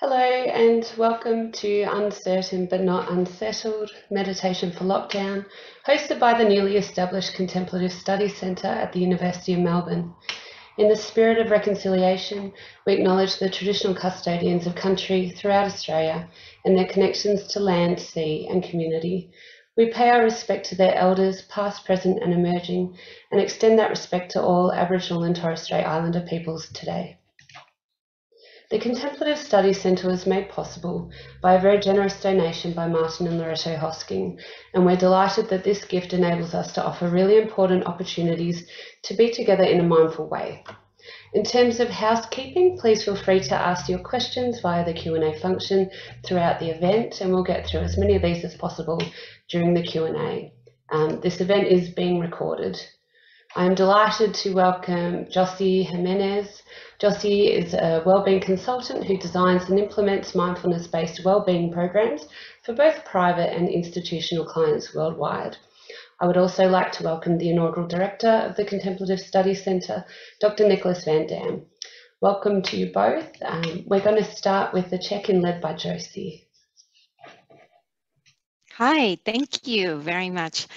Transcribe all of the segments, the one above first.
Hello and welcome to Uncertain but Not Unsettled, Meditation for Lockdown, hosted by the newly established Contemplative Studies Centre at the University of Melbourne. In the spirit of reconciliation, we acknowledge the traditional custodians of country throughout Australia and their connections to land, sea and community. We pay our respect to their elders, past, present and emerging, and extend that respect to all Aboriginal and Torres Strait Islander peoples today. The Contemplative Studies Centre was made possible by a very generous donation by Martin and Loretto Hosking, and we're delighted that this gift enables us to offer really important opportunities to be together in a mindful way. In terms of housekeeping, please feel free to ask your questions via the Q&A function throughout the event, and we'll get through as many of these as possible during the Q&A. This event is being recorded. I'm delighted to welcome Jossy Jimenez. Jossy is a wellbeing consultant who designs and implements mindfulness-based wellbeing programs for both private and institutional clients worldwide. I would also like to welcome the inaugural director of the Contemplative Studies Centre, Dr. Nicholas Van Dam. Welcome to you both. We're going to start with the check-in led by Jossy. Hi, thank you very much.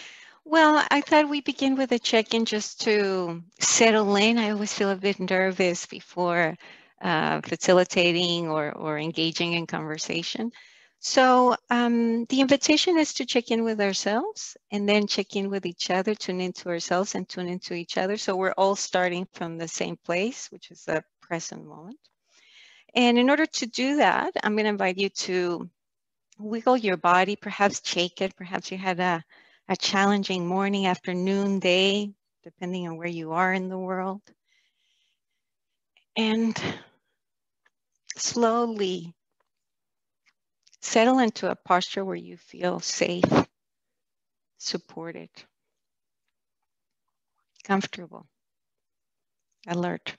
Well, I thought we begin with a check-in just to settle in. I always feel a bit nervous before facilitating or engaging in conversation. So the invitation is to check in with ourselves and then check in with each other, tune into ourselves and tune into each other. So we're all starting from the same place, which is the present moment. And in order to do that, I'm going to invite you to wiggle your body, perhaps shake it. Perhaps you had a challenging morning, afternoon, day, depending on where you are in the world. And slowly settle into a posture where you feel safe, supported, comfortable, alert.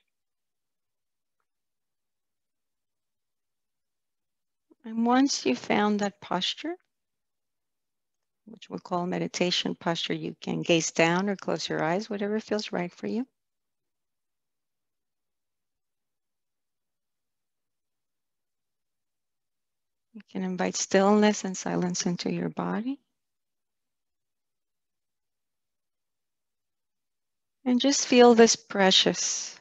And once you found that posture, which we'll call meditation posture, you can gaze down or close your eyes, whatever feels right for you. You can invite stillness and silence into your body. And just feel this precious,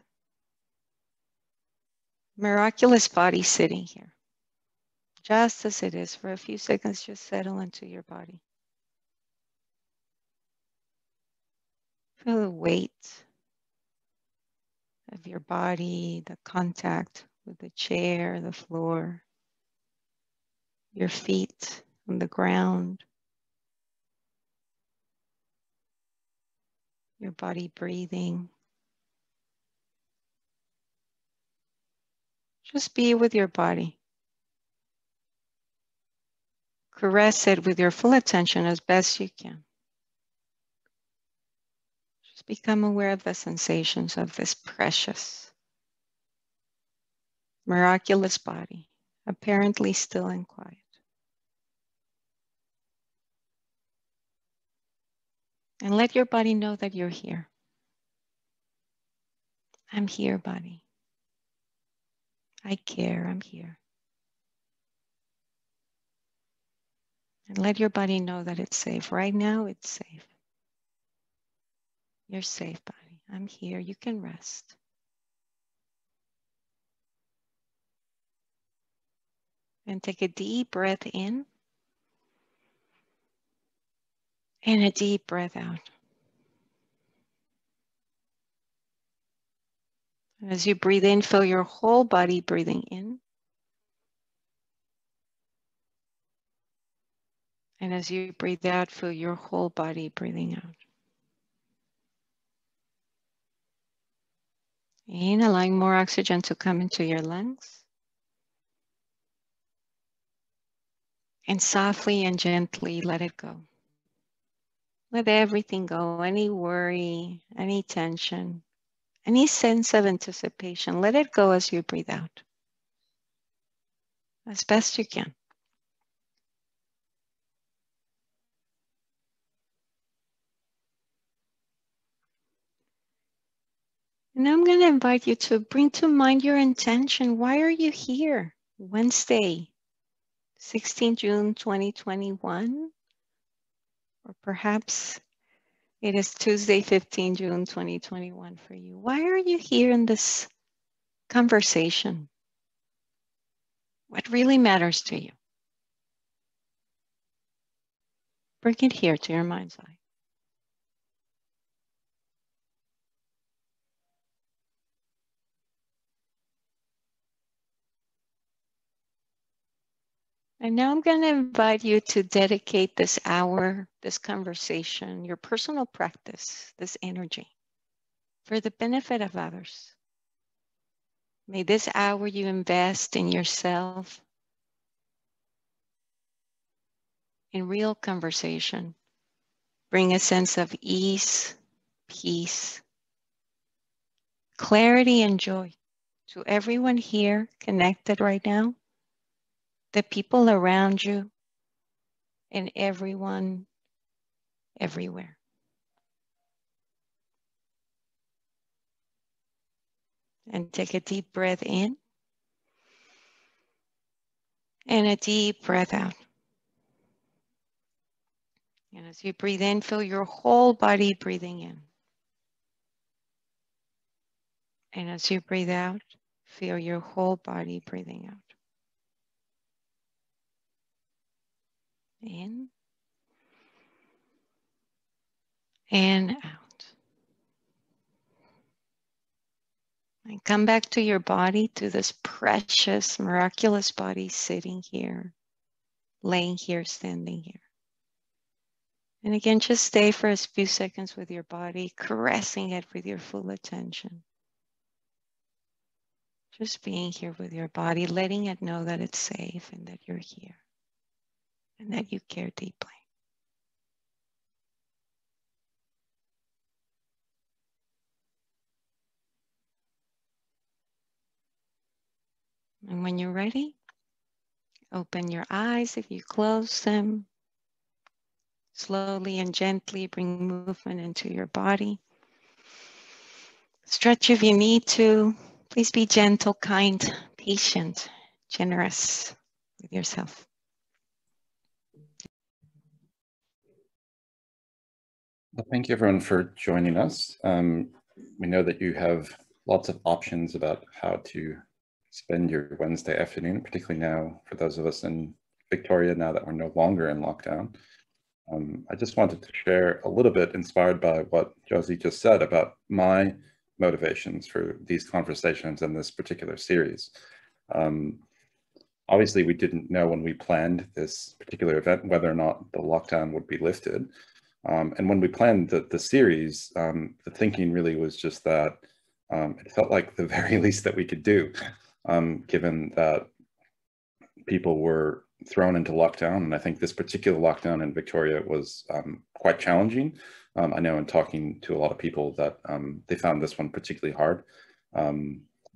miraculous body sitting here. Just as it is, for a few seconds, just settle into your body. Feel the weight of your body, the contact with the chair, the floor, your feet on the ground, your body breathing. Just be with your body. Caress it with your full attention as best you can. Just become aware of the sensations of this precious, miraculous body, apparently still and quiet. And let your body know that you're here. I'm here, body. I care, I'm here. And let your body know that it's safe. Right now, it's safe. You're safe, body. I'm here. You can rest. And take a deep breath in and a deep breath out. And as you breathe in, feel your whole body breathing in. And as you breathe out, feel your whole body breathing out. In, allowing more oxygen to come into your lungs. And softly and gently let it go. Let everything go, any worry, any tension, any sense of anticipation. Let it go as you breathe out, as best you can. And I'm going to invite you to bring to mind your intention. Why are you here? Wednesday, 16 June 2021, or perhaps it is Tuesday, 15 June 2021 for you. Why are you here in this conversation? What really matters to you? Bring it here to your mind's eye. And now I'm going to invite you to dedicate this hour, this conversation, your personal practice, this energy, for the benefit of others. May this hour you invest in yourself, in real conversation, bring a sense of ease, peace, clarity, and joy to everyone here connected right now, the people around you, and everyone everywhere. And take a deep breath in and a deep breath out. And as you breathe in, feel your whole body breathing in. And as you breathe out, feel your whole body breathing out. In and out. And come back to your body, to this precious, miraculous body sitting here, laying here, standing here. And again, just stay for a few seconds with your body, caressing it with your full attention. Just being here with your body, letting it know that it's safe and that you're here and that you care deeply. And when you're ready, open your eyes if you close them. Slowly and gently bring movement into your body. Stretch if you need to. Please be gentle, kind, patient, generous with yourself. Well, thank you everyone for joining us. We know that you have lots of options about how to spend your Wednesday afternoon, particularly now for those of us in Victoria, now that we're no longer in lockdown. I just wanted to share a little bit, inspired by what Jossy just said, about my motivations for these conversations in this particular series. Obviously, we didn't know when we planned this particular event whether or not the lockdown would be lifted. And when we planned the series, the thinking really was just that it felt like the very least that we could do, given that people were thrown into lockdown. And I think this particular lockdown in Victoria was quite challenging. I know in talking to a lot of people that they found this one particularly hard.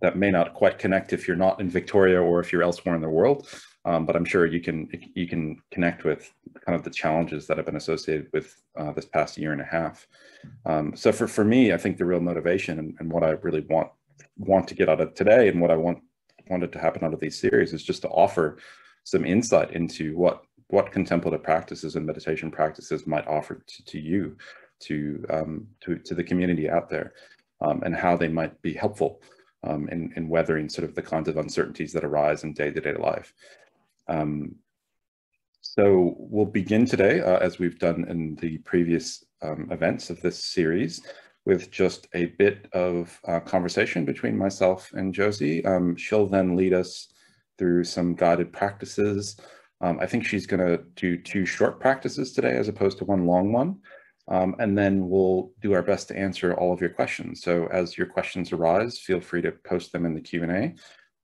That may not quite connect if you're not in Victoria or if you're elsewhere in the world, but I'm sure you can connect with kind of the challenges that have been associated with this past year and a half. So for me, I think the real motivation and what I really want to get out of today, and what I wanted to happen out of these series, is just to offer some insight into what contemplative practices and meditation practices might offer to you, to the community out there, and how they might be helpful in weathering sort of the kinds of uncertainties that arise in day-to-day life. So we'll begin today, as we've done in the previous events of this series, with just a bit of conversation between myself and Jossy. She'll then lead us through some guided practices. I think she's going to do 2 short practices today as opposed to 1 long one. And then we'll do our best to answer all of your questions. So as your questions arise, feel free to post them in the Q&A,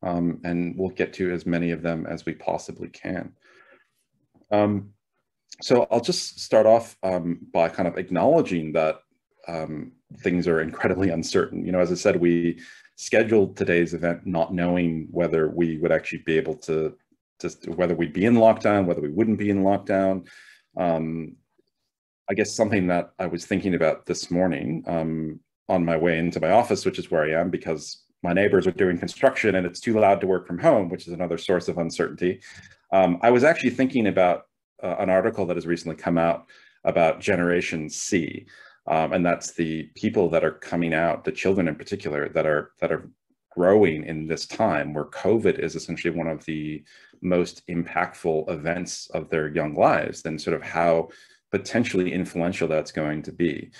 and we'll get to as many of them as we possibly can. So I'll just start off by kind of acknowledging that things are incredibly uncertain. You know, as I said, we scheduled today's event not knowing whether we would actually be able to, whether we'd be in lockdown, whether we wouldn't be in lockdown. I guess something that I was thinking about this morning on my way into my office, which is where I am because my neighbors are doing construction and it's too loud to work from home, which is another source of uncertainty. I was actually thinking about an article that has recently come out about Generation C. And that's the people that are coming out, the children in particular, that are growing in this time where COVID is essentially one of the most impactful events of their young lives, and sort of how potentially influential that's going to be.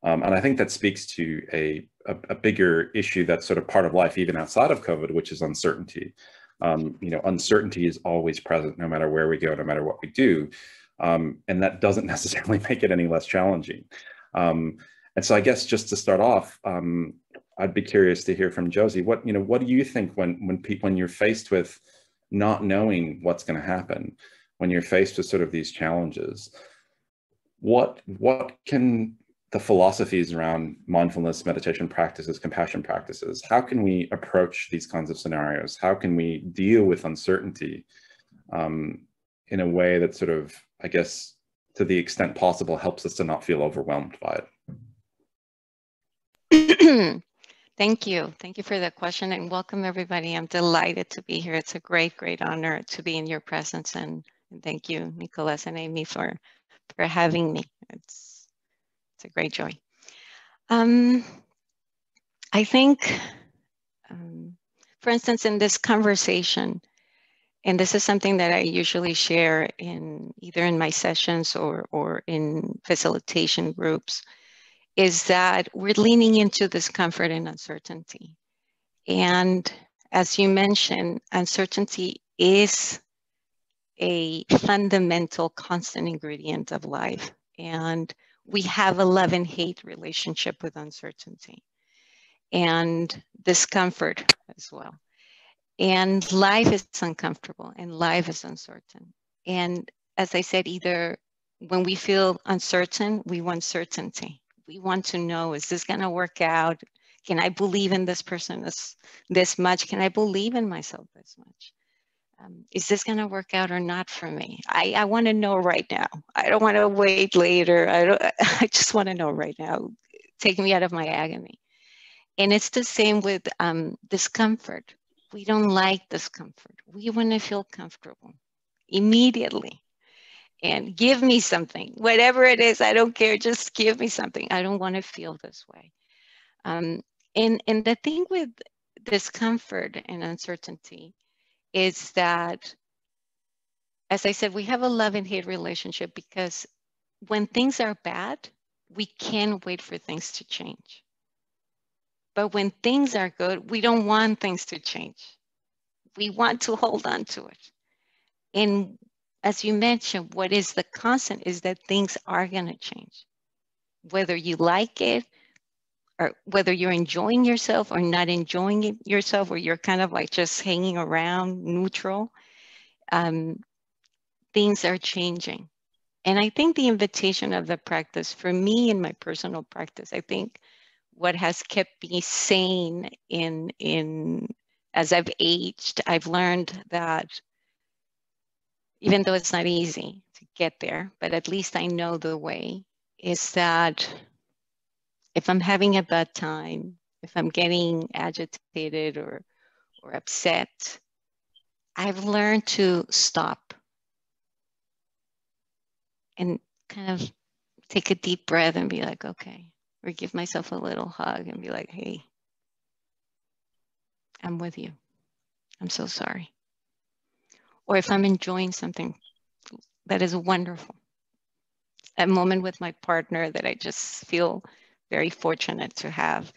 And I think that speaks to a bigger issue that's sort of part of life, even outside of COVID, which is uncertainty. Uncertainty is always present, no matter where we go, no matter what we do. And that doesn't necessarily make it any less challenging. And so I guess just to start off, I'd be curious to hear from Jossy. What do you think when you're faced with not knowing what's going to happen, when you're faced with sort of these challenges? What can the philosophies around mindfulness, meditation practices, compassion practices, how can we approach these kinds of scenarios? How can we deal with uncertainty in a way that sort of, I guess, to the extent possible, helps us to not feel overwhelmed by it? Thank you. Thank you for that question, and welcome everybody. I'm delighted to be here. It's a great honor to be in your presence, and thank you, Nicholas and Amy, for having me. It's a great joy. I think, for instance, in this conversation, and this is something that I usually share in either in my sessions or in facilitation groups, is that we're leaning into discomfort and uncertainty. And as you mentioned, uncertainty is a fundamental constant ingredient of life. And we have a love-and-hate relationship with uncertainty and discomfort as well. And life is uncomfortable and life is uncertain. And as I said, either when we feel uncertain, we want certainty. We want to know, is this going to work out? Can I believe in this person this much? Can I believe in myself this much? Is this going to work out or not for me? I want to know right now. I don't want to wait later. I just want to know right now. Take me out of my agony. And it's the same with discomfort. We don't like discomfort. We want to feel comfortable immediately. And give me something, whatever it is, I don't care, just give me something. I don't want to feel this way. And the thing with discomfort and uncertainty is that, as I said, we have a love and hate relationship, because when things are bad, we can't wait for things to change. But when things are good, we don't want things to change. We want to hold on to it. And as you mentioned, what is the constant is that things are going to change. Whether you like it, or whether you're enjoying yourself or not enjoying it yourself, or you're kind of like just hanging around neutral, things are changing. And I think the invitation of the practice, for me in my personal practice, I think what has kept me sane as I've aged, I've learned that even though it's not easy to get there, but at least I know the way, is that if I'm having a bad time, if I'm getting agitated or upset, I've learned to stop and kind of take a deep breath and be like, okay, or give myself a little hug and be like, hey, I'm with you. I'm so sorry. Or if I'm enjoying something that is wonderful, a moment with my partner that I just feel very fortunate to have.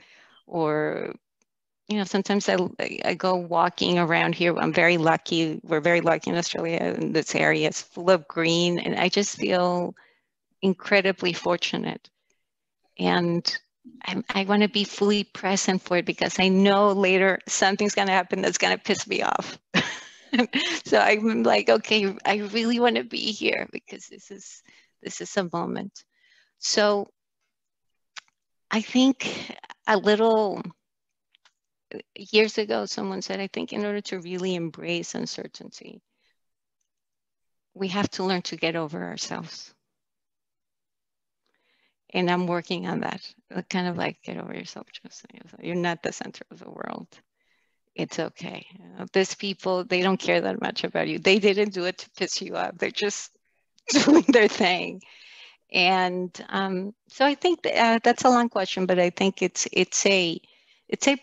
Or, sometimes I go walking around here. I'm very lucky. We're very lucky in Australia, in this area. It's full of green, and I just feel incredibly fortunate. And I want to be fully present for it, because I know later something's going to happen that's going to piss me off. So I'm like, okay, I really want to be here, because this is a moment. So I think years ago, someone said, I think in order to really embrace uncertainty, we have to learn to get over ourselves. And I'm working on that. Kind of like, get over yourself, Jossy. You're not the center of the world. it's okay. These people, they don't care that much about you. They didn't do it to piss you off. They're just doing their thing. And so I think that's a long question, but I think it's a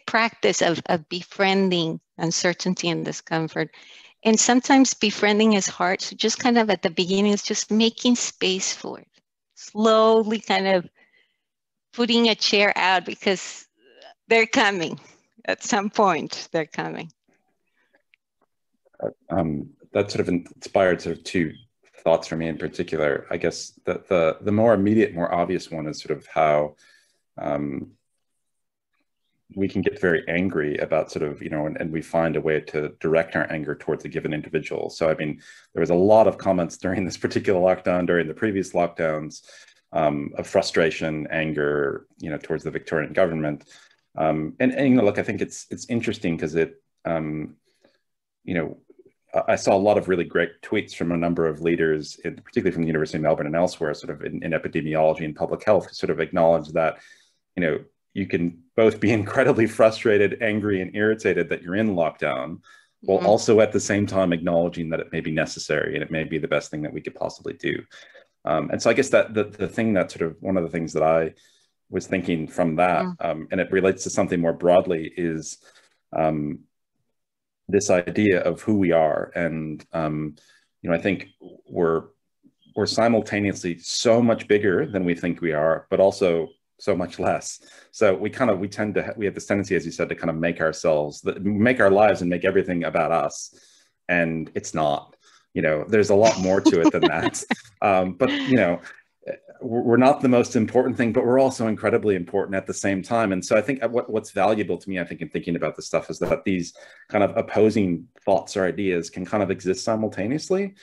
practice of befriending uncertainty and discomfort. And sometimes befriending is hard. So just kind of at the beginning, it's just making space for it. Slowly kind of putting a chair out because they're coming. At some point, they're coming. That sort of inspired sort of two thoughts for me in particular. I guess that the more immediate, more obvious one is sort of how we can get very angry about sort of, and we find a way to direct our anger towards a given individual. So, I mean, there was a lot of comments during this particular lockdown, during the previous lockdowns, of frustration, anger, towards the Victorian government. And look, I think it's interesting because it, I saw a lot of really great tweets from a number of leaders, particularly from the University of Melbourne and elsewhere, sort of in epidemiology and public health, sort of acknowledge that, you can both be incredibly frustrated, angry, and irritated that you're in lockdown, while also at the same time acknowledging that it may be necessary and it may be the best thing that we could possibly do. And so I guess that the thing that sort of one of the things that I was thinking from that, and it relates to something more broadly, is this idea of who we are. And, I think we're simultaneously so much bigger than we think we are, but also so much less. So we have this tendency, as you said, to kind of make our lives and make everything about us. And it's not, there's a lot more to it than that. But, we're not the most important thing, but we're also incredibly important at the same time. And so I think what's valuable to me, I think, in thinking about this stuff is that these kind of opposing thoughts or ideas can kind of exist simultaneously.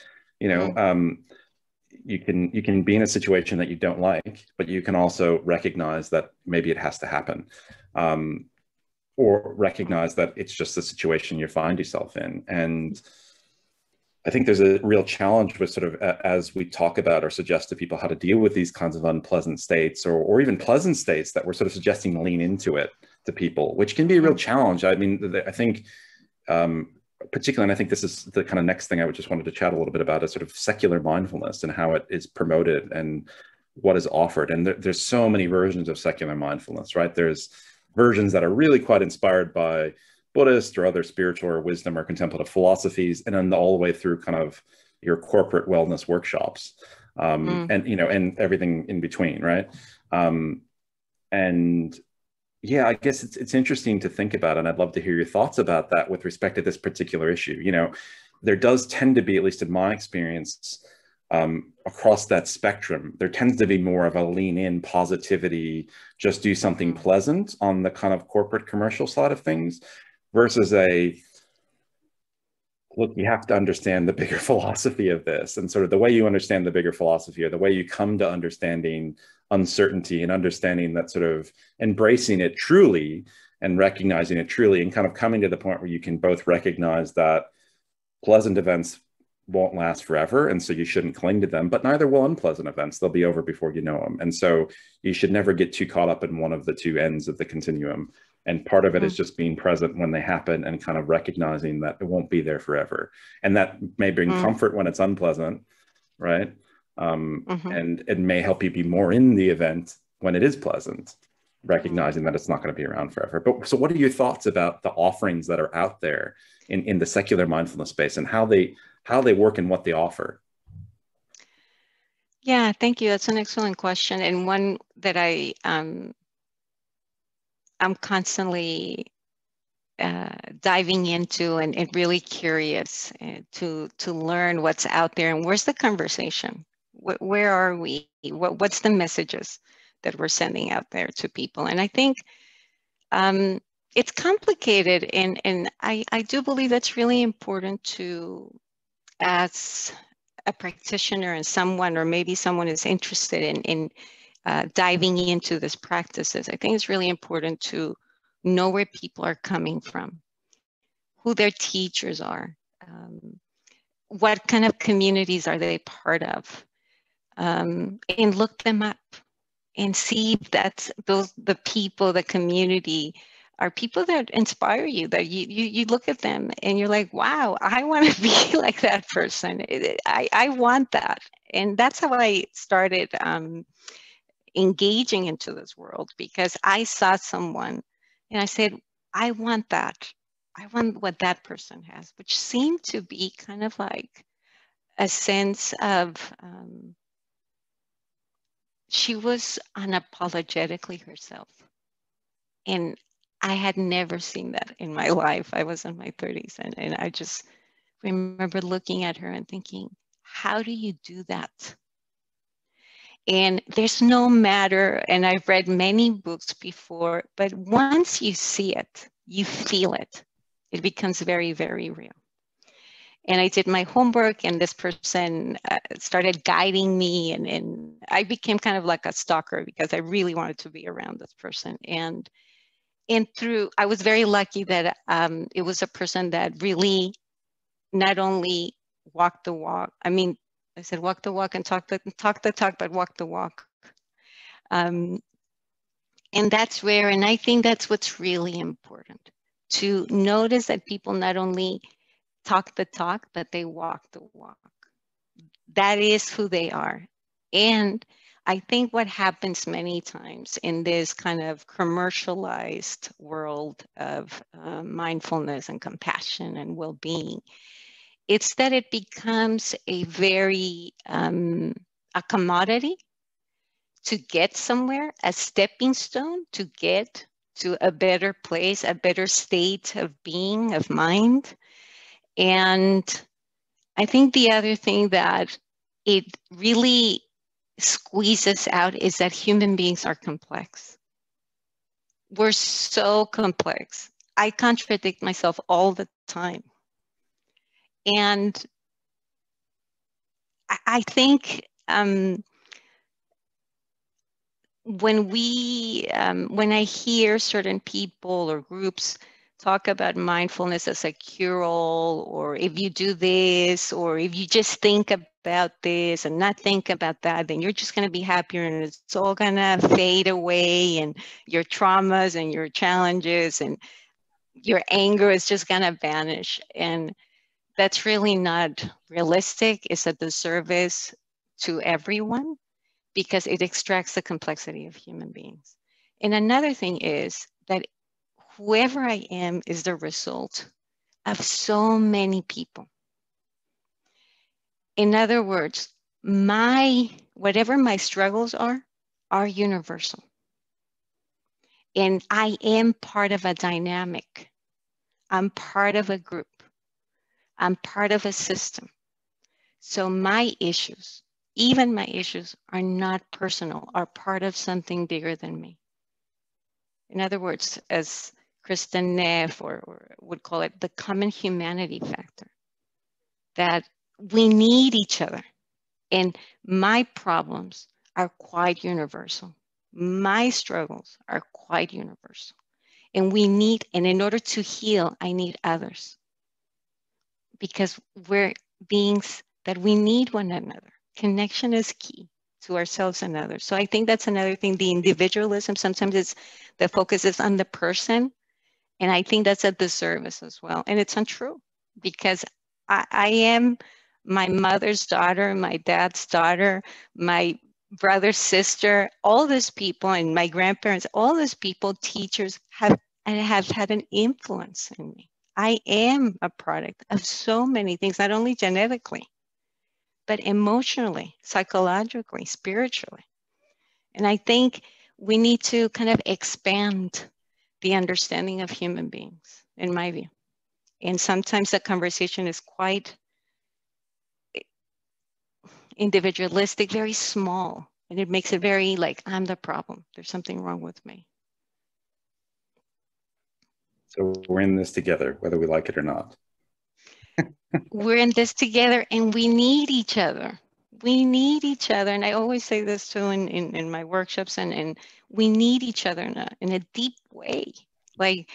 You can be in a situation that you don't like, but you can also recognize that maybe it has to happen, or recognize that it's just the situation you find yourself in. And I think there's a real challenge with sort of, as we talk about or suggest to people how to deal with these kinds of unpleasant states, or even pleasant states, that we're sort of suggesting to lean into it to people, which can be a real challenge. I mean, I think, particularly, and I think this is the kind of next thing I would just wanted to chat a little bit about, is sort of secular mindfulness and how it is promoted and what is offered. And there's so many versions of secular mindfulness, right? There's versions that are really quite inspired by Buddhist or other spiritual or wisdom or contemplative philosophies, and then all the way through kind of your corporate wellness workshops, and and everything in between, right? And yeah, I guess it's interesting to think about, and I'd love to hear your thoughts about that with respect to this particular issue. There does tend to be, at least in my experience, across that spectrum, there tends to be more of a lean in positivity, just do something pleasant on the kind of corporate commercial side of things, versus look, you have to understand the bigger philosophy of this. And sort of the way you understand the bigger philosophy, or the way you come to understanding uncertainty and understanding that, sort of embracing it truly and recognizing it truly, and kind of coming to the point where you can both recognize that pleasant events won't last forever, and so you shouldn't cling to them, but neither will unpleasant events. They'll be over before you know them. And so you should never get too caught up in one of the two ends of the continuum. And part of it is just being present when they happen, and kind of recognizing that it won't be there forever. And that may bring comfort when it's unpleasant, right? And it may help you be more in the event when it is pleasant, recognizing that it's not going to be around forever. But so what are your thoughts about the offerings that are out there in the secular mindfulness space, and how they work and what they offer? Yeah, thank you. That's an excellent question, and one that I'm constantly diving into, and really curious to learn what's out there, and where's the conversation? Where are we? What's the messages that we're sending out there to people? And I think it's complicated, and I do believe that's really important to, as a practitioner and someone, or maybe someone is interested in diving into these practices, I think it's really important to know where people are coming from, who their teachers are, what kind of communities are they part of, and look them up and see if that's the people, the community are people that inspire you, that you look at them and you're like, wow, I want to be like that person. I want that. And that's how I started engaging into this world, because I saw someone and I said, I want that. I want what that person has, which seemed to be kind of like a sense of, she was unapologetically herself. And I had never seen that in my life. I was in my 30s, and I just remember looking at her and thinking, how do you do that? And there's no matter, and I've read many books before, but once you see it, you feel it. It becomes very, very real. And I did my homework, and this person started guiding me, and I became kind of like a stalker because I really wanted to be around this person. And through, I was very lucky that it was a person that really not only walked the walk. I mean, I said walk the walk and talk the talk, but walk the walk. And that's rare. And I think that's what's really important, to notice that people not only talk the talk, but they walk the walk. That is who they are. And I think what happens many times in this kind of commercialized world of mindfulness and compassion and well-being, it's that it becomes a very, a commodity to get somewhere, a stepping stone to get to a better place, a better state of being, of mind. And I think the other thing that it really squeezes out is that human beings are complex. We're so complex. I contradict myself all the time. And I think when I hear certain people or groups talk about mindfulness as a cure-all, or if you do this, or if you just think about this and not think about that, then you're just going to be happier and it's all going to fade away, and your traumas and your challenges and your anger is just going to vanish. And that's really not realistic. It's a disservice to everyone, because it extracts the complexity of human beings. And another thing is that whoever I am is the result of so many people. In other words, whatever my struggles are universal. And I am part of a dynamic. I'm part of a group. I'm part of a system. So my issues, even my issues, are not personal, are part of something bigger than me. In other words, as Kristen Neff or would call it, the common humanity factor, that we need each other. And my problems are quite universal. My struggles are quite universal. And in order to heal, I need others. Because we're beings that we need one another. Connection is key to ourselves and others. So I think that's another thing. The individualism, sometimes the focus is on the person. And I think that's a disservice as well. And it's untrue, because I am my mother's daughter, my dad's daughter, my brother's sister, all these people, and my grandparents, all these people, teachers, have had an influence in me. I am a product of so many things, not only genetically, but emotionally, psychologically, spiritually. And I think we need to kind of expand the understanding of human beings, in my view. And sometimes the conversation is quite individualistic, very small, and it makes it very like, I'm the problem. There's something wrong with me. So we're in this together, whether we like it or not. We're in this together, and we need each other. We need each other. And I always say this too in my workshops, and we need each other in a deep way, like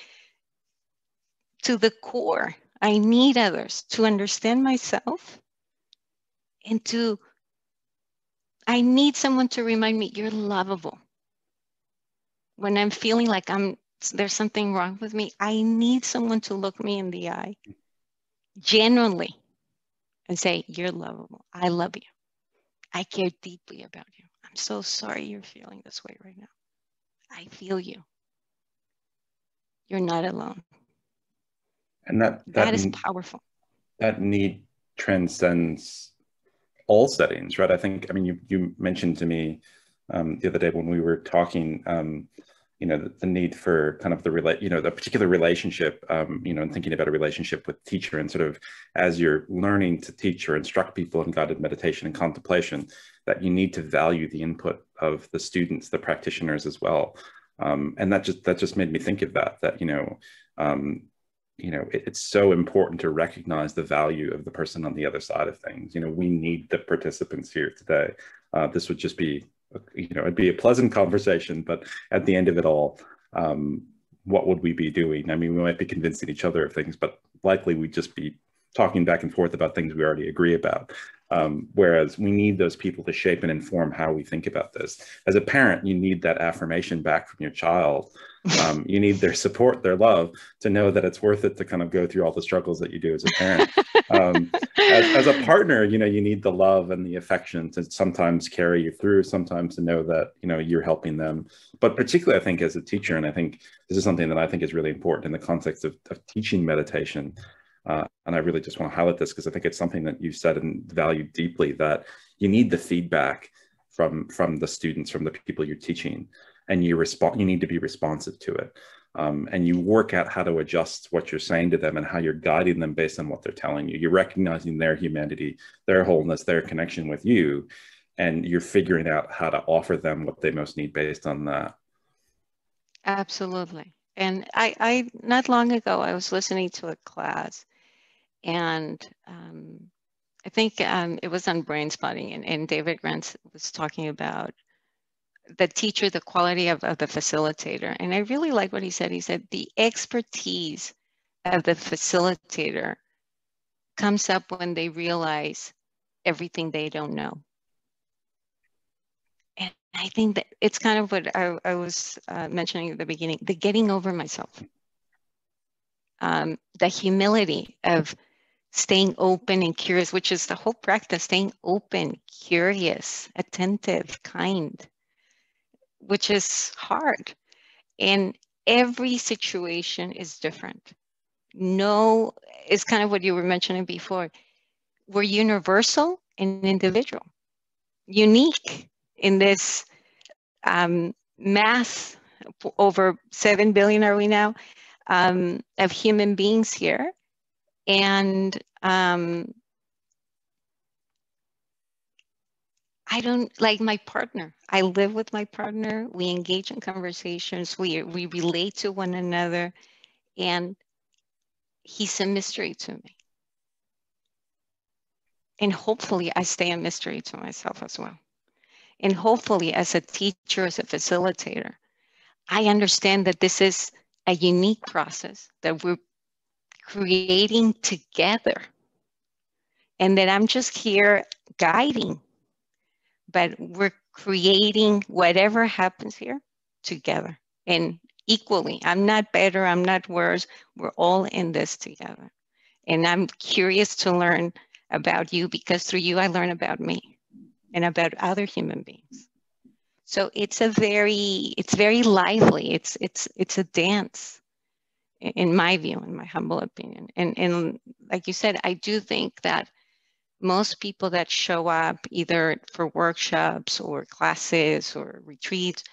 to the core. I need others to understand myself, and I need someone to remind me, you're lovable. When I'm feeling like I'm there's something wrong with me, I need someone to look me in the eye genuinely and say, you're lovable. I love you. I care deeply about you. I'm so sorry you're feeling this way right now. I feel you. You're not alone. And that is powerful. That need transcends all settings, right? I think, I mean, you mentioned to me the other day when we were talking, you know, the need for kind of the particular relationship, you know, and thinking about a relationship with teacher, and sort of as you're learning to teach or instruct people in guided meditation and contemplation, that you need to value the input of the students, the practitioners as well. And that just made me think of that, it's so important to recognize the value of the person on the other side of things. You know, we need the participants here today. This would just be, it'd be a pleasant conversation, but at the end of it all, what would we be doing? I mean, we might be convincing each other of things, but likely we'd just be talking back and forth about things we already agree about. Whereas we need those people to shape and inform how we think about this. As a parent, you need that affirmation back from your child. You need their support, their love, to know that it's worth it to kind of go through all the struggles that you do as a parent. As a partner, you need the love and the affection to sometimes carry you through, sometimes to know that, you're helping them. But particularly, I think, as a teacher, and I think this is something that I think is really important in the context of teaching meditation. And I really just want to highlight this because I think it's something that you said and valued deeply, that you need the feedback from the students, from the people you're teaching, and you need to be responsive to it. And you work out how to adjust what you're saying to them and how you're guiding them based on what they're telling you. You're recognizing their humanity, their wholeness, their connection with you, and you're figuring out how to offer them what they most need based on that. Absolutely. And I not long ago, I was listening to a class, and I think it was on brain spotting, and David Grant was talking about the teacher, the quality of the facilitator. And I really like what he said. He said, the expertise of the facilitator comes up when they realize everything they don't know. And I think that it's kind of what I was mentioning at the beginning, the getting over myself. The humility of staying open and curious, which is the whole practice, staying open, curious, attentive, kind, which is hard. And every situation is different. No, it's kind of what you were mentioning before. We're universal and individual, unique in this mass, over 7 billion are we now, of human beings here. And I don't, like my partner, I live with my partner, we engage in conversations, we relate to one another, and he's a mystery to me. And hopefully I stay a mystery to myself as well. And hopefully as a teacher, as a facilitator, I understand that this is a unique process that we're creating together, and that I'm just here guiding, but we're creating whatever happens here together, and equally. I'm not better, I'm not worse. We're all in this together. And I'm curious to learn about you, because through you I learn about me and about other human beings. So it's very lively. It's a dance, in my view, in my humble opinion. And like you said, I do think that most people that show up either for workshops or classes or retreats,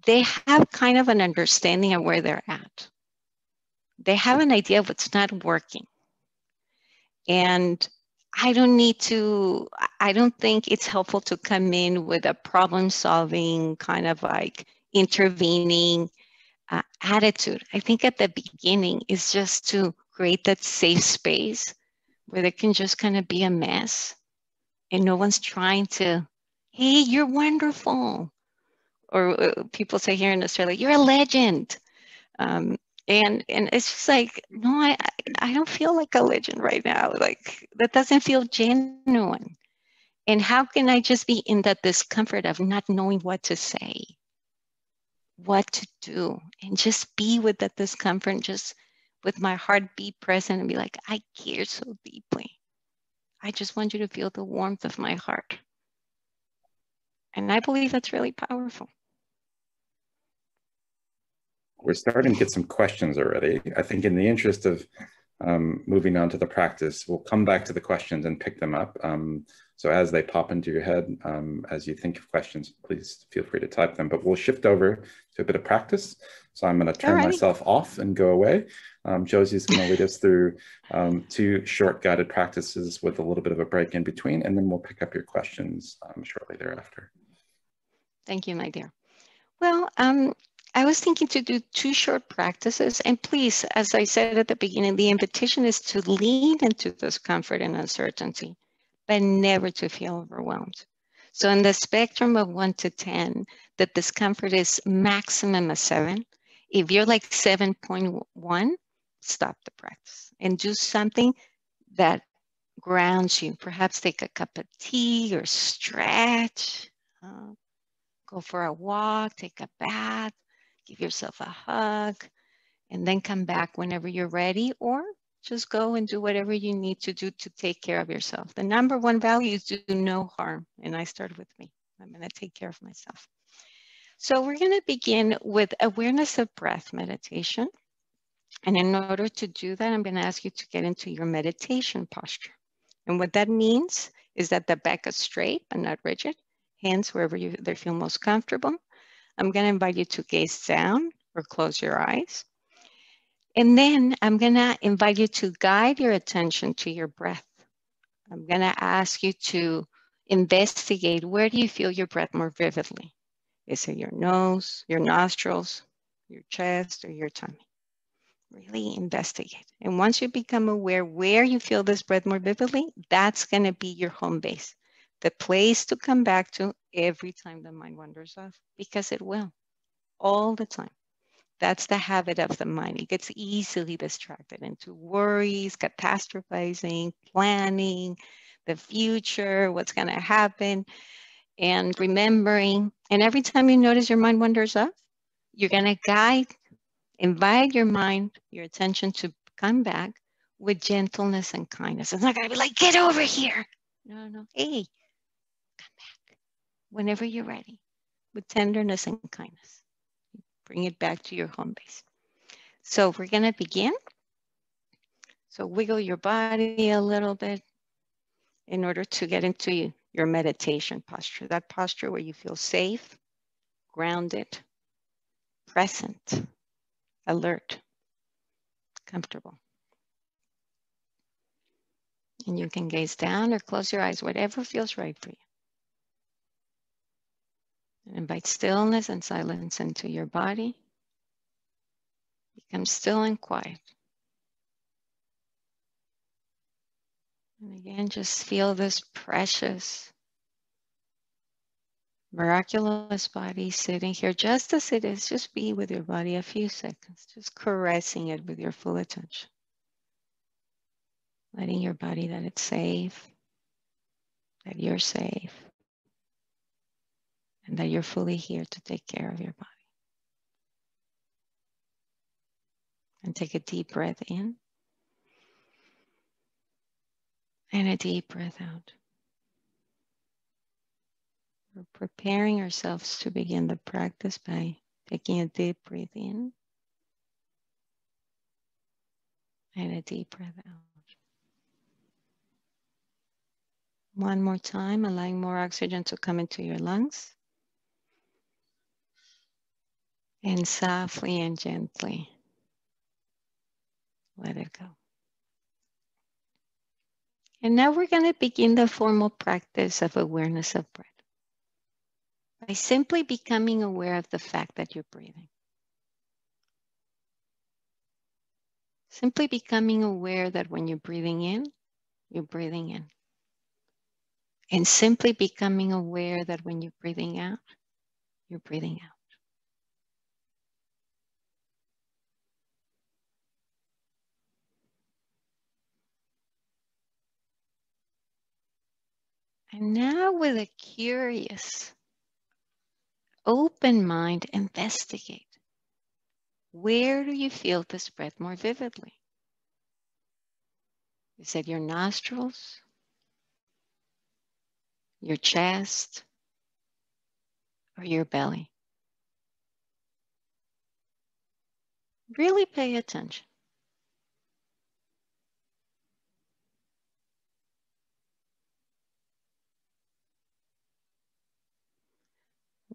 they have kind of an understanding of where they're at. They have an idea of what's not working. And I don't think it's helpful to come in with a problem-solving, kind of like intervening attitude. I think at the beginning is just to create that safe space where they can just kind of be a mess, and no one's trying to, hey, you're wonderful. Or people say here in Australia, you're a legend. And it's just like, no, I don't feel like a legend right now. Like, that doesn't feel genuine. And how can I just be in that discomfort of not knowing what to say? what to do and just be with that discomfort, just with my heartbeat present and be like, I care so deeply. I just want you to feel the warmth of my heart. And I believe that's really powerful. We're starting to get some questions already. I think in the interest of moving on to the practice, we'll come back to the questions and pick them up. So as they pop into your head, as you think of questions, please feel free to type them, but we'll shift over to a bit of practice. So I'm going to turn myself off and go away. Jossy's going to lead us through 2 short guided practices with a little bit of a break in between, and then we'll pick up your questions shortly thereafter. Thank you, my dear. Well, I was thinking to do 2 short practices. And please, as I said at the beginning, the invitation is to lean into discomfort and uncertainty, but never to feel overwhelmed. So in the spectrum of 1 to 10, the discomfort is maximum a 7. If you're like 7.1, stop the practice and do something that grounds you. Perhaps take a cup of tea or stretch. Go for a walk, take a bath, give yourself a hug, and then come back whenever you're ready, or just go and do whatever you need to do to take care of yourself. The number 1 value is do no harm. And I start with me. I'm going to take care of myself. So we're going to begin with awareness of breath meditation. And in order to do that, I'm going to ask you to get into your meditation posture. And what that means is that the back is straight but not rigid. Hands wherever they feel most comfortable. I'm going to invite you to gaze down or close your eyes. And then I'm going to invite you to guide your attention to your breath. I'm going to ask you to investigate, where do you feel your breath more vividly? Is it your nose, your nostrils, your chest, or your tummy? Really investigate. And once you become aware where you feel this breath more vividly, that's going to be your home base. The place to come back to every time the mind wanders off, because it will, all the time. That's the habit of the mind. It gets easily distracted into worries, catastrophizing, planning, the future, what's going to happen, and remembering. And every time you notice your mind wanders off, you're going to invite your mind, your attention to come back with gentleness and kindness. It's not going to be like, get over here. No. Hey, come back whenever you're ready with tenderness and kindness. Bring it back to your home base. So we're going to begin. So wiggle your body a little bit in order to get into your meditation posture. That posture where you feel safe, grounded, present, alert, comfortable. And you can gaze down or close your eyes, whatever feels right for you. And invite stillness and silence into your body. Become still and quiet. And again, just feel this precious, miraculous body sitting here just as it is. Just be with your body a few seconds, just caressing it with your full attention. Letting your body that it's safe, that you're safe, and that you're fully here to take care of your body. And take a deep breath in and a deep breath out. We're preparing ourselves to begin the practice by taking a deep breath in and a deep breath out. One more time, allowing more oxygen to come into your lungs. And softly and gently let it go. And now we're going to begin the formal practice of awareness of breath by simply becoming aware of the fact that you're breathing. Simply becoming aware that when you're breathing in, you're breathing in. And simply becoming aware that when you're breathing out, you're breathing out. And now with a curious open mind, investigate. Where do you feel this breath more vividly? Is it your nostrils, your chest, or your belly? Really pay attention.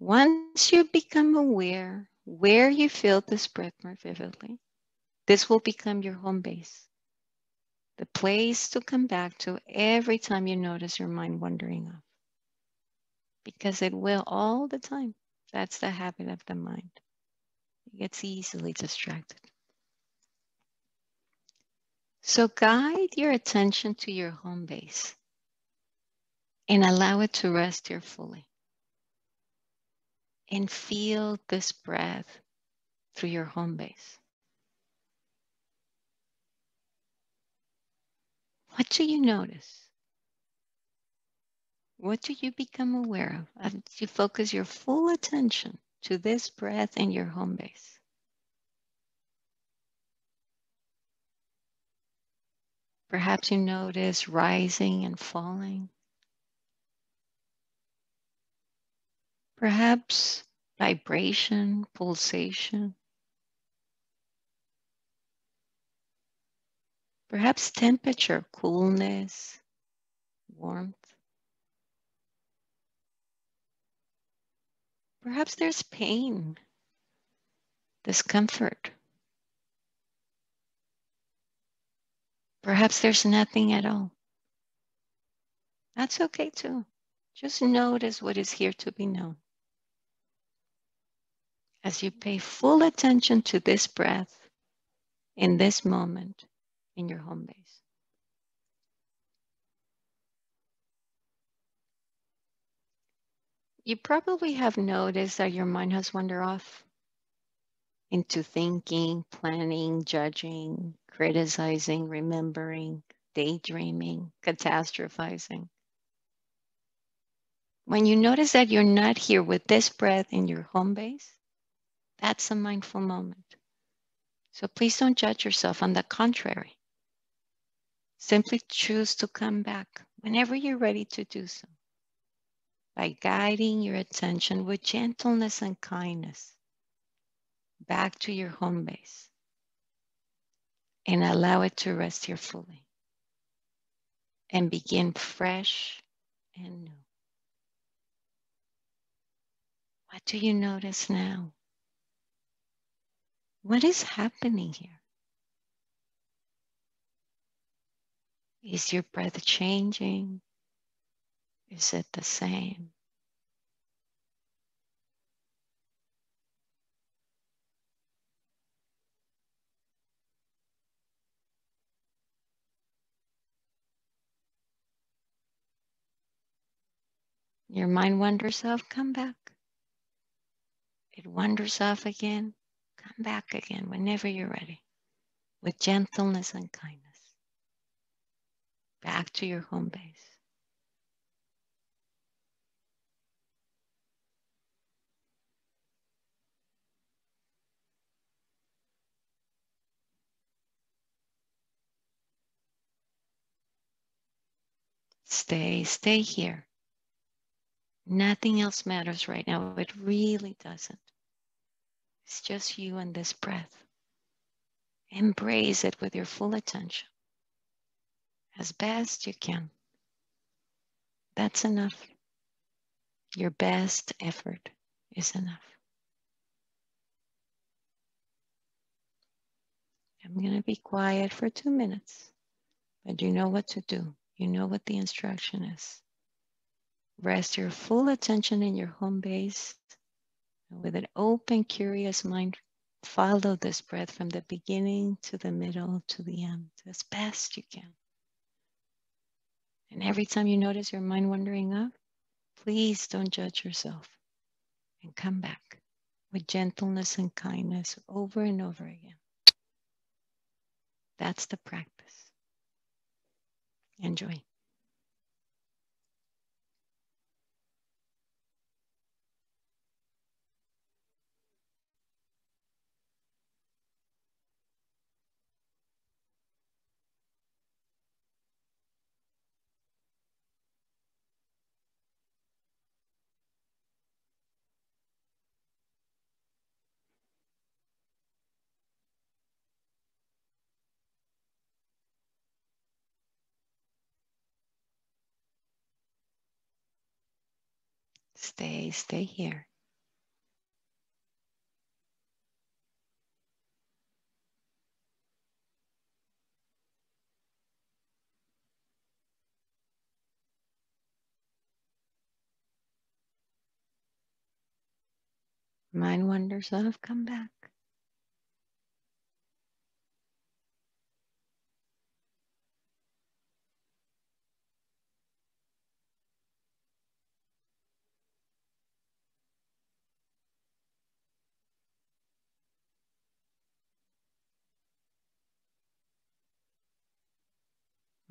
Once you become aware where you feel this breath more vividly, this will become your home base, the place to come back to every time you notice your mind wandering off. Because it will all the time. That's the habit of the mind. It gets easily distracted. So guide your attention to your home base and allow it to rest here fully. And feel this breath through your home base. What do you notice? What do you become aware of as you focus your full attention to this breath in your home base? Perhaps you notice rising and falling. Perhaps vibration, pulsation. Perhaps temperature, coolness, warmth. Perhaps there's pain, discomfort. Perhaps there's nothing at all. That's okay too. Just notice what is here to be known. As you pay full attention to this breath in this moment in your home base. You probably have noticed that your mind has wandered off into thinking, planning, judging, criticizing, remembering, daydreaming, catastrophizing. When you notice that you're not here with this breath in your home base, that's a mindful moment. So please don't judge yourself. On the contrary, simply choose to come back whenever you're ready to do so by guiding your attention with gentleness and kindness back to your home base and allow it to rest here fully and begin fresh and new. What do you notice now? What is happening here? Is your breath changing? Is it the same? Your mind wanders off, come back. It wanders off again, come back again whenever you're ready, with gentleness and kindness. Back to your home base. Stay here. Nothing else matters right now. It really doesn't. It's just you and this breath. Embrace it with your full attention as best you can. That's enough. Your best effort is enough. I'm going to be quiet for 2 minutes, but you know what to do. You know what the instruction is. Rest your full attention in your home base. And with an open, curious mind, follow this breath from the beginning to the middle to the end as best you can. And every time you notice your mind wandering off, please don't judge yourself and come back with gentleness and kindness over and over again. That's the practice. Enjoy. Stay here. Mind wanders off, come back.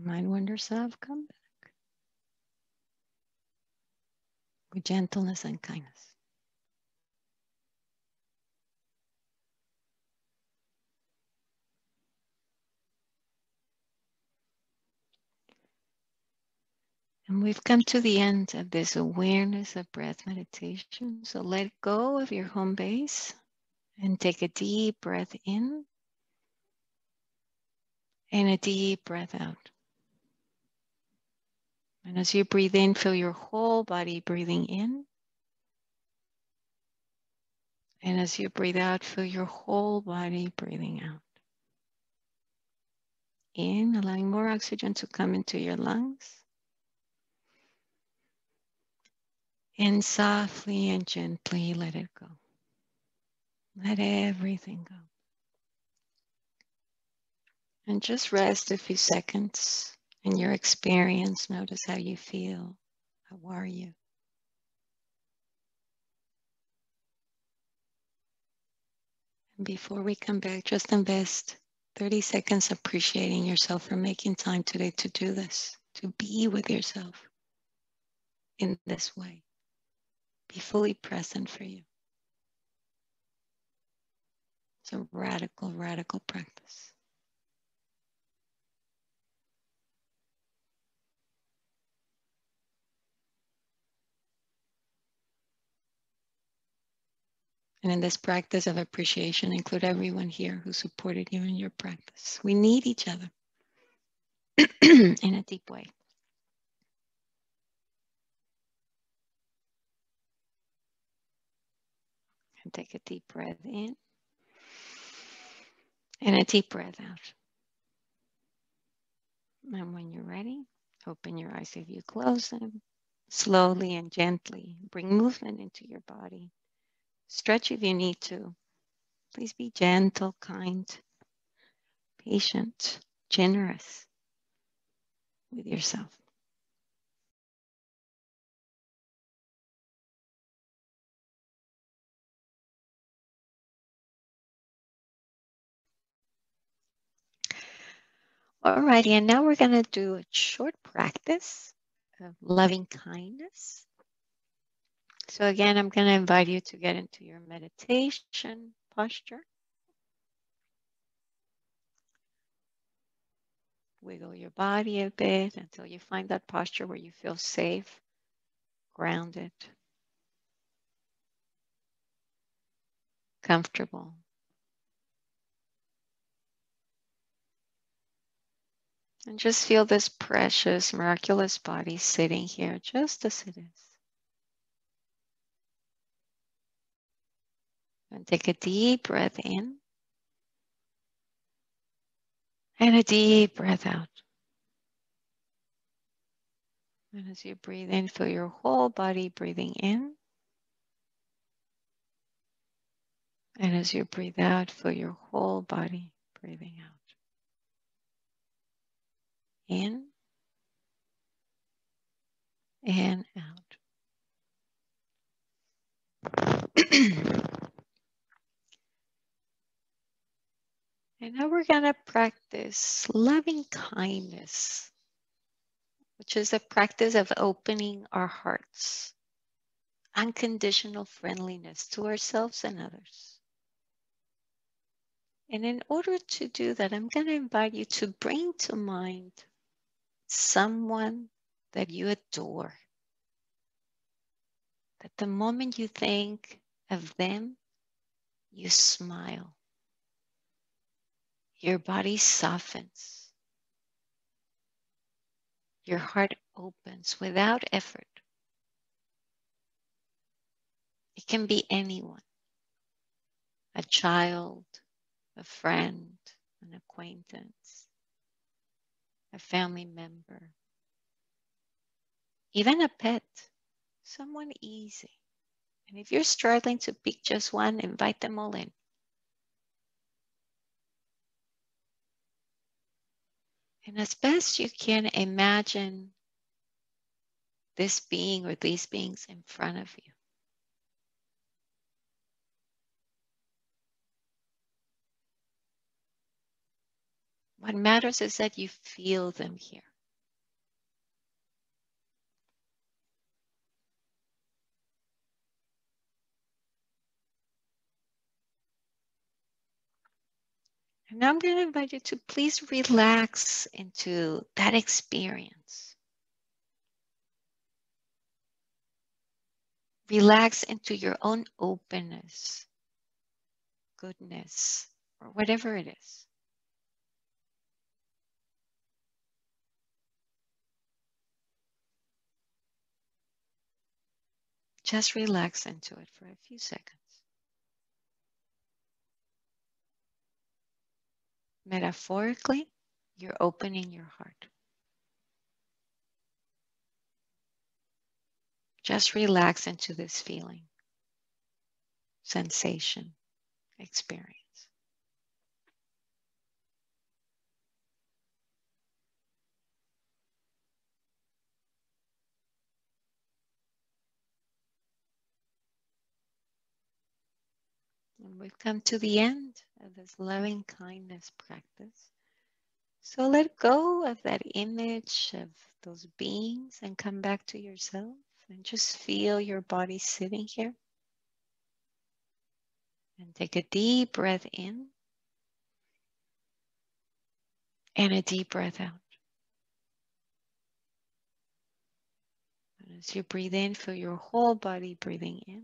Mind wanders off, come back. With gentleness and kindness. And we've come to the end of this awareness of breath meditation. So let go of your home base and take a deep breath in and a deep breath out. And as you breathe in, feel your whole body breathing in. And as you breathe out, feel your whole body breathing out. In, allowing more oxygen to come into your lungs. And softly and gently let it go. Let everything go. And just rest a few seconds in your experience. Notice how you feel. How are you? And before we come back, just invest 30 seconds appreciating yourself for making time today to do this, to be with yourself in this way. Be fully present for you. It's a radical, radical practice. And in this practice of appreciation, include everyone here who supported you in your practice. We need each other in a deep way. And take a deep breath in and a deep breath out. And when you're ready, open your eyes if you close them. Slowly and gently bring movement into your body. Stretch if you need to. Please be gentle, kind, patient, generous with yourself. Alrighty, and now we're going to do a short practice of loving kindness. So again, I'm going to invite you to get into your meditation posture. Wiggle your body a bit until you find that posture where you feel safe, grounded, comfortable. And just feel this precious, miraculous body sitting here just as it is. And take a deep breath in and a deep breath out. And as you breathe in, feel your whole body breathing in. And as you breathe out, feel your whole body breathing out. In and out. And now we're going to practice loving kindness, which is a practice of opening our hearts, unconditional friendliness to ourselves and others. And in order to do that, I'm going to invite you to bring to mind someone that you adore. That the moment you think of them, you smile. Your body softens. Your heart opens without effort. It can be anyone, a child, a friend, an acquaintance, a family member, even a pet, someone easy. And if you're struggling to pick just one, invite them all in. And as best you can, imagine this being or these beings in front of you. What matters is that you feel them here. And now I'm going to invite you to please relax into that experience. Relax into your own openness, goodness, or whatever it is. Just relax into it for a few seconds. Metaphorically, you're opening your heart. Just relax into this feeling, sensation, experience. And we've come to the end of this loving kindness practice. So let go of that image of those beings and come back to yourself and just feel your body sitting here. And take a deep breath in and a deep breath out. And as you breathe in, feel your whole body breathing in.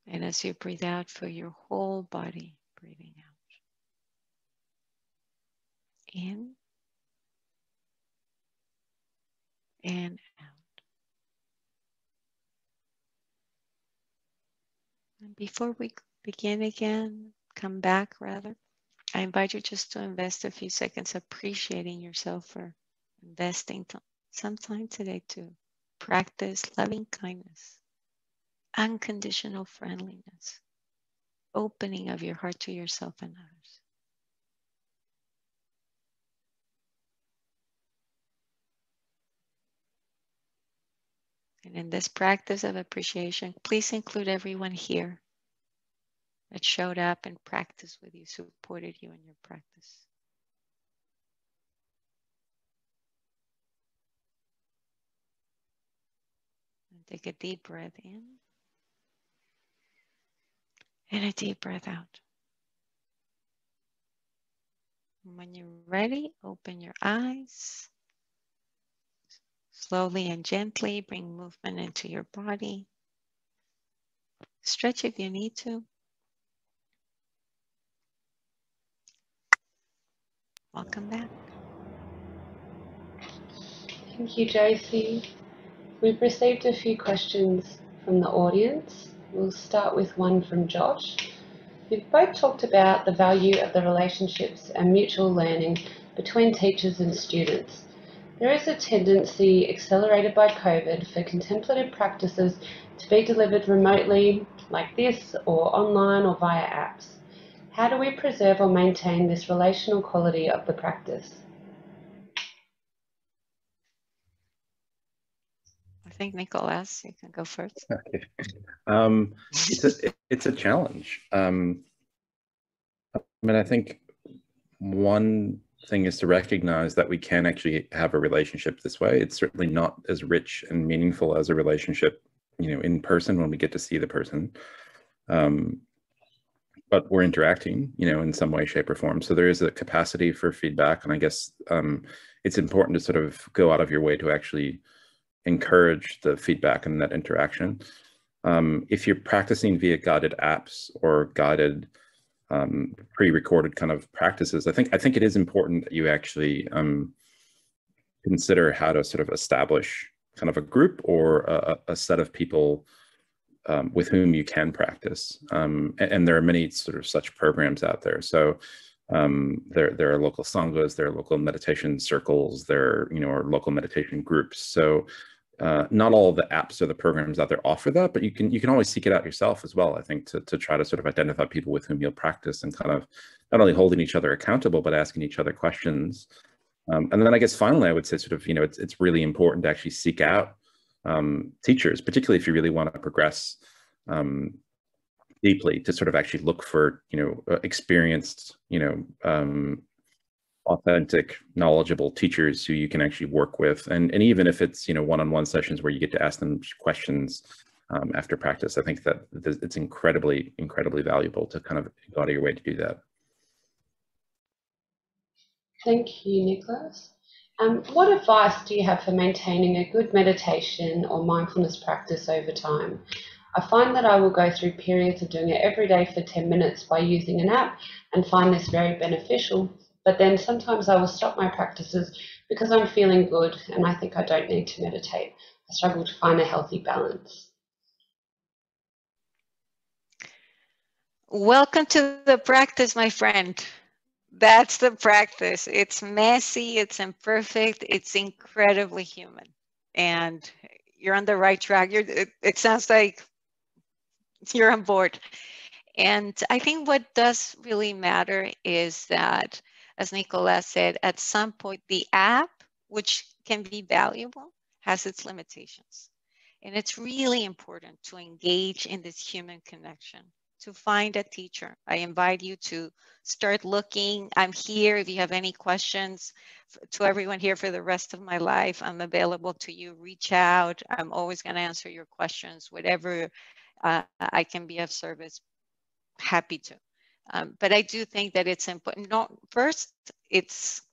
And as you breathe out, feel your whole body breathing out. In and out. And before we begin again, come back rather, I invite you just to invest a few seconds appreciating yourself for investing some time today to practice loving kindness, unconditional friendliness, opening of your heart to yourself and others. And in this practice of appreciation, please include everyone here that showed up and practiced with you, supported you in your practice. And take a deep breath in and a deep breath out. And when you're ready, open your eyes. Slowly and gently bring movement into your body. Stretch if you need to. Welcome back. Thank you, Jossy. We've received a few questions from the audience. We'll start with one from Josh. We've both talked about the value of the relationships and mutual learning between teachers and students. There is a tendency, accelerated by COVID, for contemplative practices to be delivered remotely, like this, or online or via apps. How do we preserve or maintain this relational quality of the practice? I think Nicholas, you can go first. Okay. It's a challenge. I mean, I think one thing is to recognize that we can actually have a relationship this way. It's certainly not as rich and meaningful as a relationship, in person when we get to see the person. But we're interacting, in some way, shape, or form. So there is a capacity for feedback. And I guess it's important to sort of go out of your way to actually encourage the feedback and that interaction. If you're practicing via guided apps or guided pre-recorded kind of practices, I think it is important that you actually consider how to sort of establish kind of a group or a set of people with whom you can practice. And there are many sort of such programs out there. So there are local sanghas, there are local meditation circles, there are local meditation groups. So not all of the apps or the programs out there offer that, but you can always seek it out yourself as well, I think, to try to sort of identify people with whom you'll practice and kind of not only holding each other accountable, but asking each other questions. And then I guess finally, I would say sort of, it's really important to actually seek out teachers, particularly if you really want to progress deeply, to sort of actually look for, experienced, authentic, knowledgeable teachers who you can actually work with. And even if it's, one-on-one sessions where you get to ask them questions after practice, I think that it's incredibly, incredibly valuable to kind of go out of your way to do that. Thank you, Nicholas. What advice do you have for maintaining a good meditation or mindfulness practice over time? I find that I will go through periods of doing it every day for 10 minutes by using an app and find this very beneficial, but then sometimes I will stop my practices because I'm feeling good and I think I don't need to meditate. I struggle to find a healthy balance. Welcome to the practice, my friend. That's the practice. It's messy, it's imperfect, it's incredibly human. And you're on the right track. It sounds like you're on board. And I think what does really matter is that, as Nicolas said, at some point, the app, which can be valuable, has its limitations. And it's really important to engage in this human connection, to find a teacher. I invite you to start looking. I'm here if you have any questions. To everyone here for the rest of my life, I'm available to you. Reach out. I'm always going to answer your questions, whatever I can be of service. Happy to. But I do think that it's important. First, it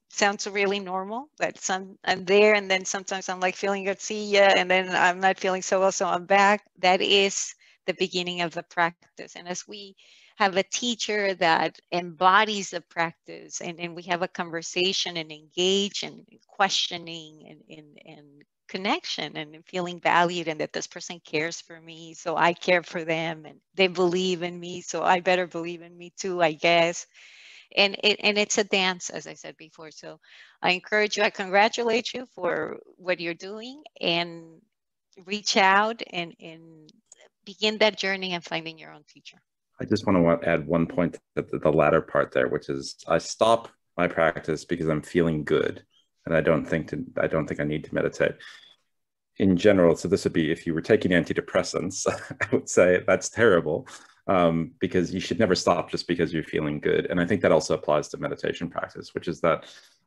sounds really normal that I'm there and then sometimes I'm like feeling good, see ya, and then I'm not feeling so well, so I'm back. That is the beginning of the practice. And as we have a teacher that embodies the practice and we have a conversation and engage and questioning and connection and feeling valued, and that this person cares for me, so I care for them, and they believe in me, so I better believe in me too, I guess. And it's a dance, as I said before. So I encourage you, I congratulate you for what you're doing, and reach out and begin that journey and finding your own teacher. I just want to add one point at the latter part there, which is I stop my practice because I'm feeling good, and I don't think I need to meditate. In general, so this would be if you were taking antidepressants, I would say that's terrible, because you should never stop just because you're feeling good. And I think that also applies to meditation practice, which is that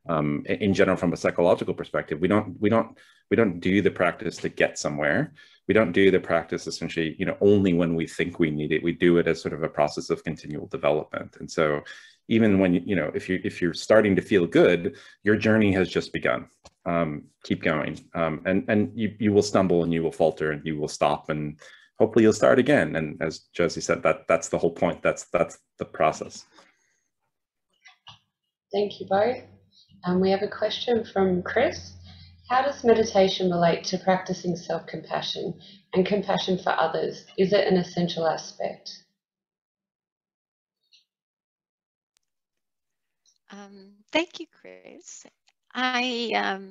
in general, from a psychological perspective, we don't do the practice to get somewhere. We don't do the practice essentially, only when we think we need it. We do it as sort of a process of continual development. And so even when, if you're starting to feel good, your journey has just begun. Keep going. And you will stumble and you will falter and you will stop, and hopefully you'll start again. And as Jossy said, that's the whole point. That's the process. Thank you both. We have a question from Chris. How does meditation relate to practicing self-compassion and compassion for others? Is it an essential aspect? Thank you, Chris. I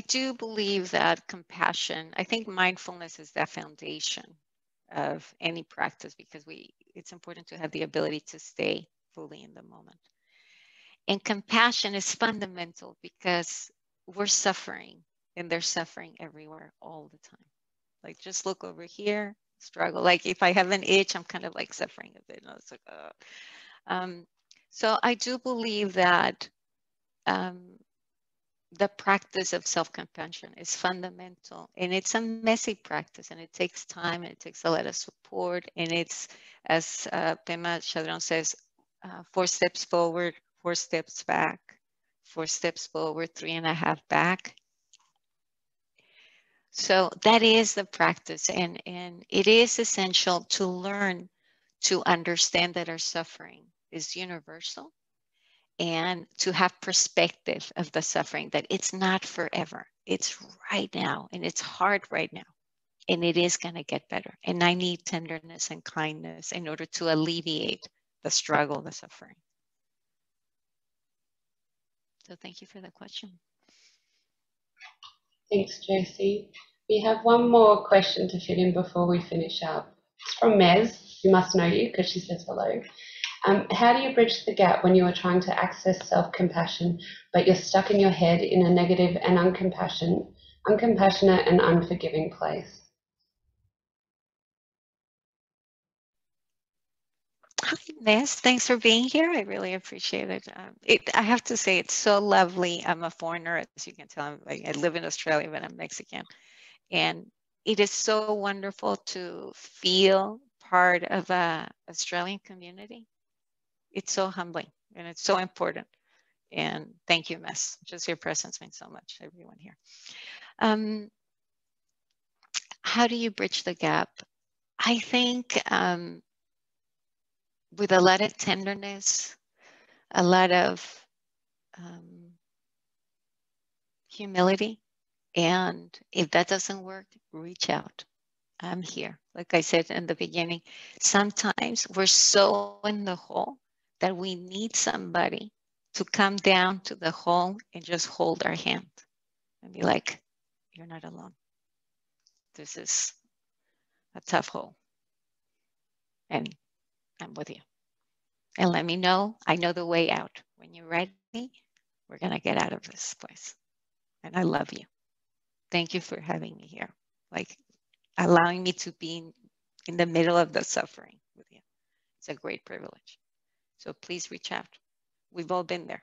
do believe that compassion, I think mindfulness is the foundation of any practice, because it's important to have the ability to stay fully in the moment. And compassion is fundamental because we're suffering, and there's suffering everywhere all the time. Like, just look over here, struggle. Like, if I have an itch, I'm kind of like suffering a bit. It's like, so I do believe that the practice of self-compassion is fundamental, and it's a messy practice, and it takes time, and it takes a lot of support, and it's, as Pema Chadron says, 4 steps forward, 4 steps back, 4 steps forward, 3.5 back. So that is the practice, and it is essential to learn to understand that our suffering is universal, and to have perspective of the suffering, that it's not forever. It's right now, and it's hard right now, and it is going to get better. And I need tenderness and kindness in order to alleviate the struggle, the suffering. So thank you for the question. Thanks, Jossy. We have one more question to fit in before we finish up. It's from Mez, who must know you because she says hello. How do you bridge the gap when you are trying to access self-compassion, but you're stuck in your head in a negative and uncompassionate and unforgiving place? Hi, Miss. Thanks for being here. I really appreciate it. I have to say, it's so lovely. I'm a foreigner, as you can tell. I live in Australia, but I'm Mexican. And it is so wonderful to feel part of an Australian community. It's so humbling, and it's so important. And thank you, Miss. Just your presence means so much, everyone here. How do you bridge the gap? I think with a lot of tenderness, a lot of humility. And if that doesn't work, reach out. I'm here. Like I said in the beginning, sometimes we're so in the hole that we need somebody to come down to the hole and just hold our hand and be like, you're not alone. This is a tough hole. And I'm with you. And let me know. I know the way out. When you're ready, we're going to get out of this place. And I love you. Thank you for having me here. Like, allowing me to be in the middle of the suffering with you. It's a great privilege. So please reach out. We've all been there.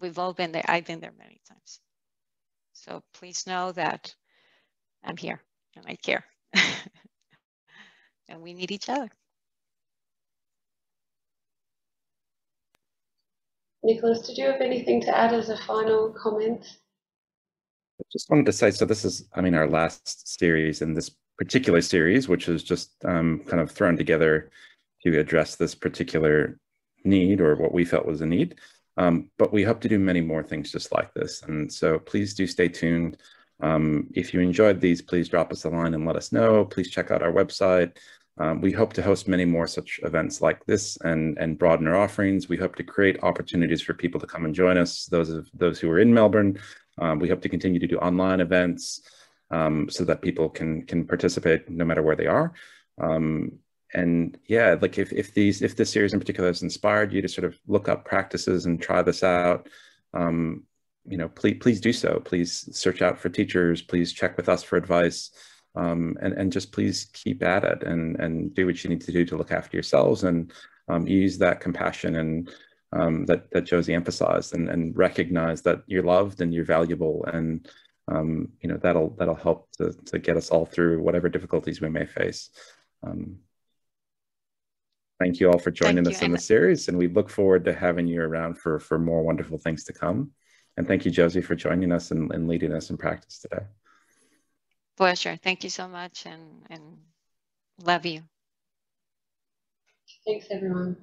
We've all been there. I've been there many times. So please know that I'm here and I care. And we need each other. Nicholas, did you have anything to add as a final comment? I just wanted to say, so this is, our last series in this particular series, which is just kind of thrown together to address this particular need, or what we felt was a need. But we hope to do many more things just like this. And so please do stay tuned. If you enjoyed these, please drop us a line and let us know. Please check out our website. We hope to host many more such events like this and broaden our offerings. We hope to create opportunities for people to come and join us, those who are in Melbourne. We hope to continue to do online events so that people can participate no matter where they are. And yeah, like if this series in particular has inspired you to sort of look up practices and try this out, please do so. Please search out for teachers. Please check with us for advice, and just please keep at it and do what you need to do to look after yourselves and use that compassion and that Jossy emphasized, and recognize that you're loved and you're valuable, and that'll help to get us all through whatever difficulties we may face. Thank you all for joining us in the series, and we look forward to having you around for more wonderful things to come. And thank you, Jossy, for joining us and leading us in practice today. Pleasure. Thank you so much, and love you. Thanks, everyone.